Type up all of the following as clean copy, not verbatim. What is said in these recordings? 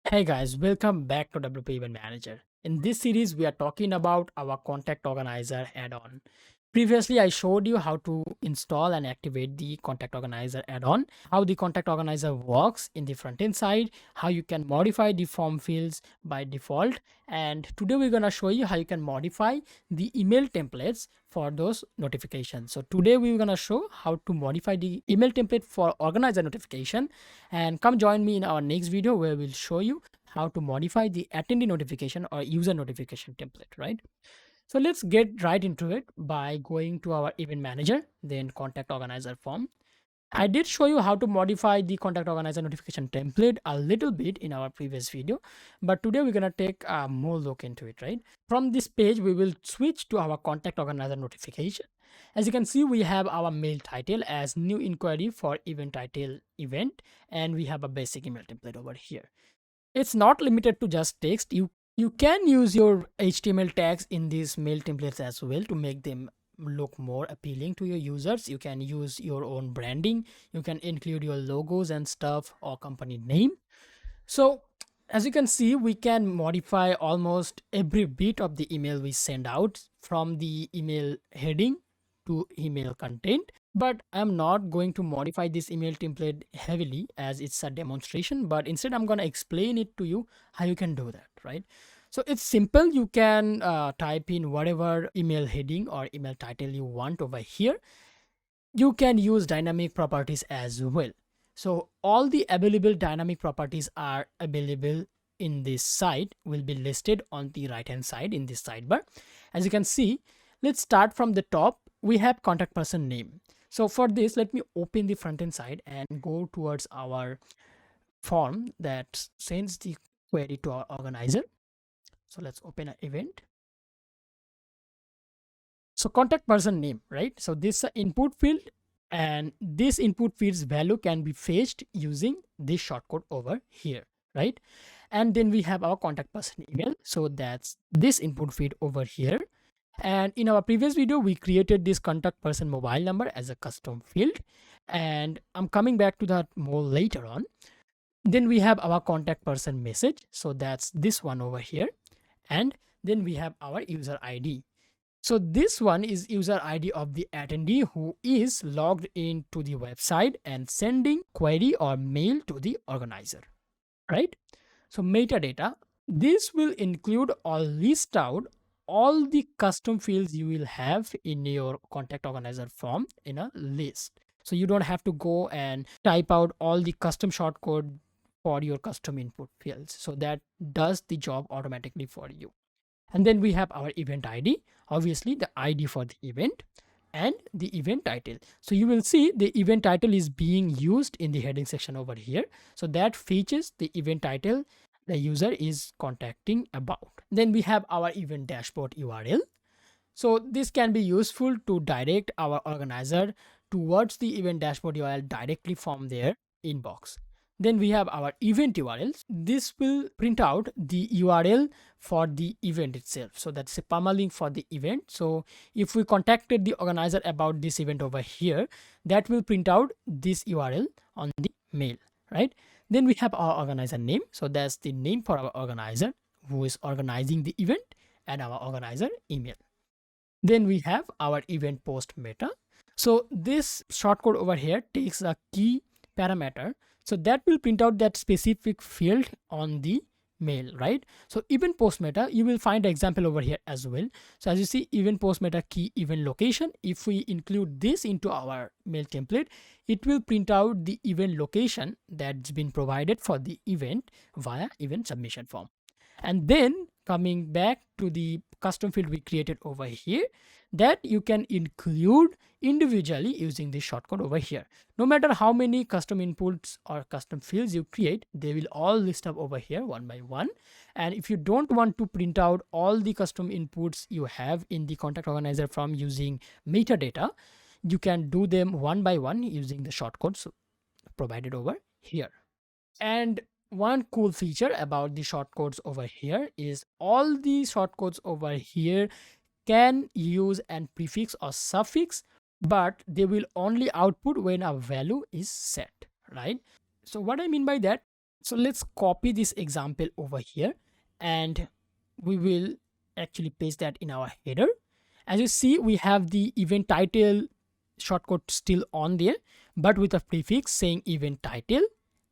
Hey guys, welcome back to WP Event Manager. In this series, we are talking about our contact organizer add-on. Previously, I showed you how to install and activate the contact organizer add-on, how the contact organizer works in the front-end side, how you can modify the form fields by default, and today we're going to show you how you can modify the email templates for those notifications. So today we're going to show how to modify the email template for organizer notification, and come join me in our next video where we'll show you how to modify the attendee notification or user notification template, right? So let's get right into it by going to our event manager, then contact organizer form. I did show you how to modify the contact organizer notification template a little bit in our previous video, but today we're going to take a more look into it, right? From this page, we will switch to our contact organizer notification. As you can see, we have our mail title as new inquiry for event title event, and we have a basic email template over here. It's not limited to just text. You can use your HTML tags in these mail templates as well to make them look more appealing to your users. You can use your own branding. You can include your logos and stuff or company name. So as you can see, we can modify almost every bit of the email we send out, from the email heading to email content. But I'm not going to modify this email template heavily as it's a demonstration, but instead I'm going to explain it to you how you can do that, right? So it's simple. You can type in whatever email heading or email title you want over here. You can use dynamic properties as well. So all the available dynamic properties are available in this site, will be listed on the right hand side in this sidebar. As you can see, let's start from the top. We have contact person name. So for this, let me open the front end side and go towards our form that sends the query to our organizer. So let's open an event. So contact person name, right? So this input field, and this input field's value can be fetched using this shortcode over here, right? And then we have our contact person email. So that's this input field over here. And in our previous video, we created this contact person mobile number as a custom field. And I'm coming back to that more later on. Then we have our contact person message. So that's this one over here. And then we have our user ID. So this one is user ID of the attendee who is logged into the website and sending query or mail to the organizer, right? So metadata, this will include or list out all the custom fields you will have in your contact organizer form in a list. So you don't have to go and type out all the custom shortcode for your custom input fields. So that does the job automatically for you. And then we have our event ID, obviously the ID for the event, and the event title. So you will see the event title is being used in the heading section over here. So that fetches the event title the user is contacting about. Then we have our event dashboard URL. So this can be useful to direct our organizer towards the event dashboard URL directly from their inbox. Then we have our event URLs. This will print out the URL for the event itself. So that's a permalink for the event. So if we contacted the organizer about this event over here, that will print out this URL on the mail, right? Then we have our organizer name. So that's the name for our organizer who is organizing the event, and our organizer email. Then we have our event post meta. So this shortcode over here takes a key parameter. So that will print out that specific field on the mail, right? So event post meta, you will find an example over here as well. So as you see, event post meta key event location, if we include this into our mail template, it will print out the event location that's been provided for the event via event submission form. And then coming back to the custom field we created over here, that you can include individually using this shortcode over here. No matter how many custom inputs or custom fields you create, they will all list up over here one by one. And if you don't want to print out all the custom inputs you have in the contact organizer from using metadata, you can do them one by one using the shortcodes provided over here. And one cool feature about the shortcodes over here is all the shortcodes over here can use an prefix or suffix, but they will only output when a value is set, right? So what I mean by that, So let's copy this example over here, and we will actually paste that in our header. As you see, we have the event title shortcode still on there, but with a prefix saying event title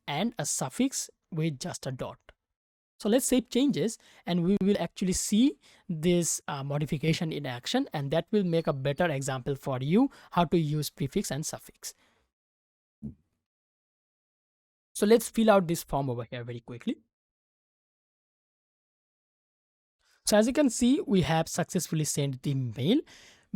and a suffix with just a dot. So let's save changes, and we will actually see this modification in action, and that will make a better example for you how to use prefix and suffix. So let's fill out this form over here very quickly. So as you can see, we have successfully sent the mail.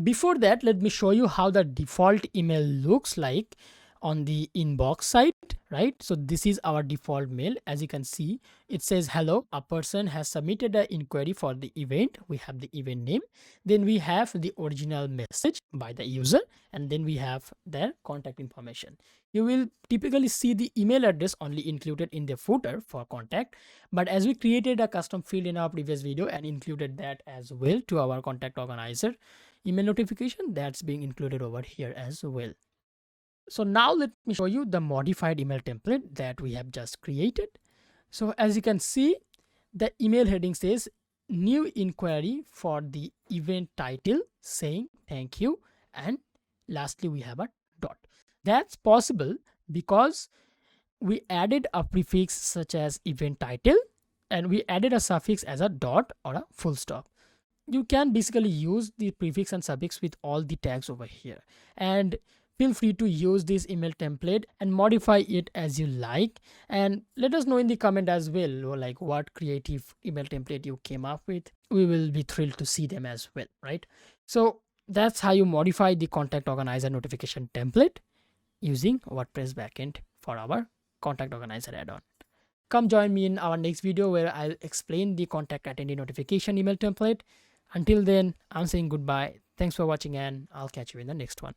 Before that, let me show you how the default email looks like on the inbox side, right? So this is our default mail. As you can see, it says, hello, a person has submitted an inquiry for the event. We have the event name. Then we have the original message by the user, and then we have their contact information. You will typically see the email address only included in the footer for contact, but as we created a custom field in our previous video and included that as well to our contact organizer email notification, that's being included over here as well. So now let me show you the modified email template that we have just created. So as you can see, the email heading says new inquiry for the event title saying thank you, and lastly we have a dot. That's possible because we added a prefix such as event title, and we added a suffix as a dot or a full stop. You can basically use the prefix and suffix with all the tags over here, and feel free to use this email template and modify it as you like, and let us know in the comment as well, or like what creative email template you came up with. We will be thrilled to see them as well, right? So that's how you modify the contact organizer notification template using WordPress backend for our contact organizer add-on. Come join me in our next video where I'll explain the contact attendee notification email template. Until then, I'm saying goodbye. Thanks for watching, and I'll catch you in the next one.